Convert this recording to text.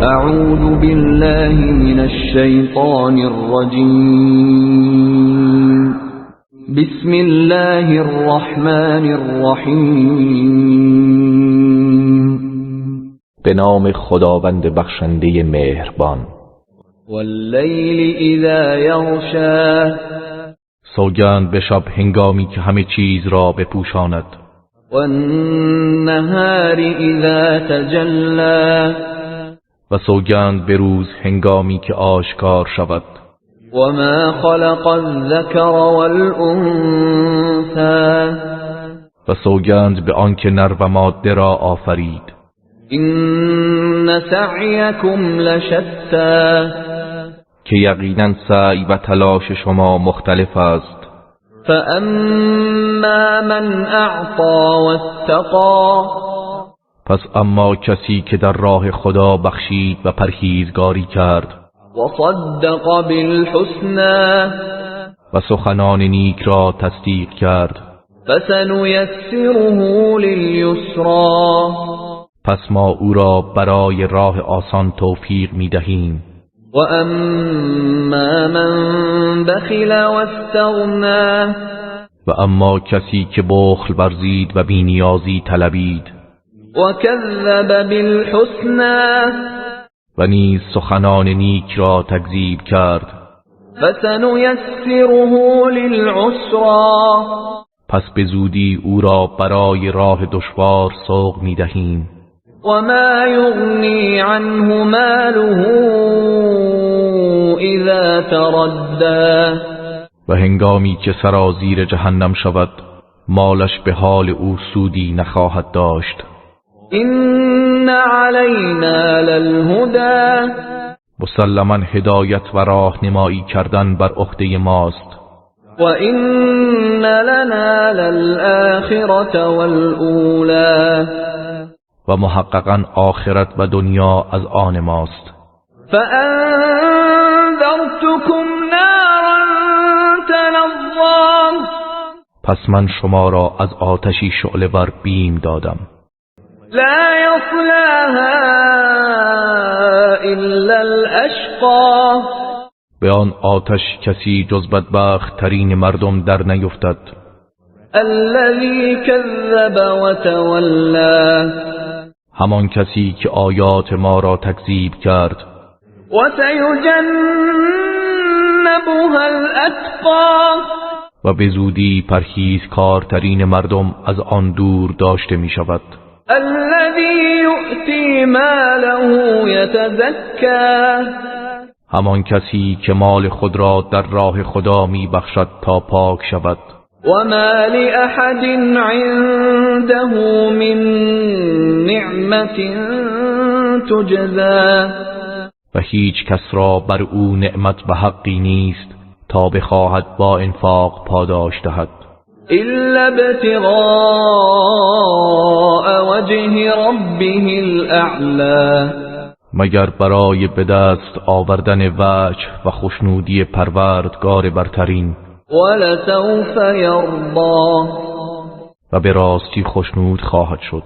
اعوذ بالله من الشیطان الرجیم. بسم الله الرحمن الرحیم. به نام خداوند بخشنده مهربان. واللیل اذا یغشی. سوگند به شب هنگامی که همه چیز را بپوشاند. والنهار اذا تجلی. و سوگند به روز هنگامی که آشکار شود. وما خلق الذکر والانثى. و سوگند به آنکه نر و ماده را آفرید. این سعیکم لشتی. که یقینا سعی و تلاش شما مختلف است. فاما من اعطى واتقى. پس اما کسی که در راه خدا بخشید و پرهیزگاری کرد وصدق بالحسنى. و سخنان نیک را تصدیق کرد فسنيسره لليسرى. پس ما او را برای راه آسان توفیق می دهیم. واما من بخل واستغنى. و اما کسی که بخل ورزید و بی‌نیازی طلبید وكذب بالحسنى. و نیز سخنان نیک را تکذیب کرد فسنيسره للعسرى. پس به زودی او را برای راه دشوار سوق می دهیم. وما يغني عنه ماله اذا تردى. و هنگامی که سرازیر جهنم شود مالش به حال او سودی نخواهد داشت. این علینا للهدى. مسلما هدایت و راهنمایی کردن بر عهده ماست. و این لنا للآخرة والأولى. و محققا آخرت و دنیا از آن ماست. فأنذرتكم نارا تلظى. پس من شما را از آتشی شعله ور بیم دادم. لا يصلاها الا الاشقى. به آن آتش کسی جز بدبخت ترین مردم در نیفتد. الذي كذب وتولى. همان کسی که آیات ما را تکذیب کرد. وسيجنبها الاتقى. و به زودی پرهیزکارترین مردم از آن دور داشته می شود. الذي يؤتي ماله يتزكى. همان کسی که مال خود را در راه خدا می بخشد تا پاک شود. وما لأحد عنده من نعمة تجزى. و هیچ کس را بر او نعمت و حقی نیست تا بخواهد با انفاق پاداش دهد. إلا ابتغاء وجه ربه الأعلى. مگر برای به دست آوردن وجه و خوشنودی پروردگار برترین. ولسوف يرضى. و به راستی خوشنود خواهد شد.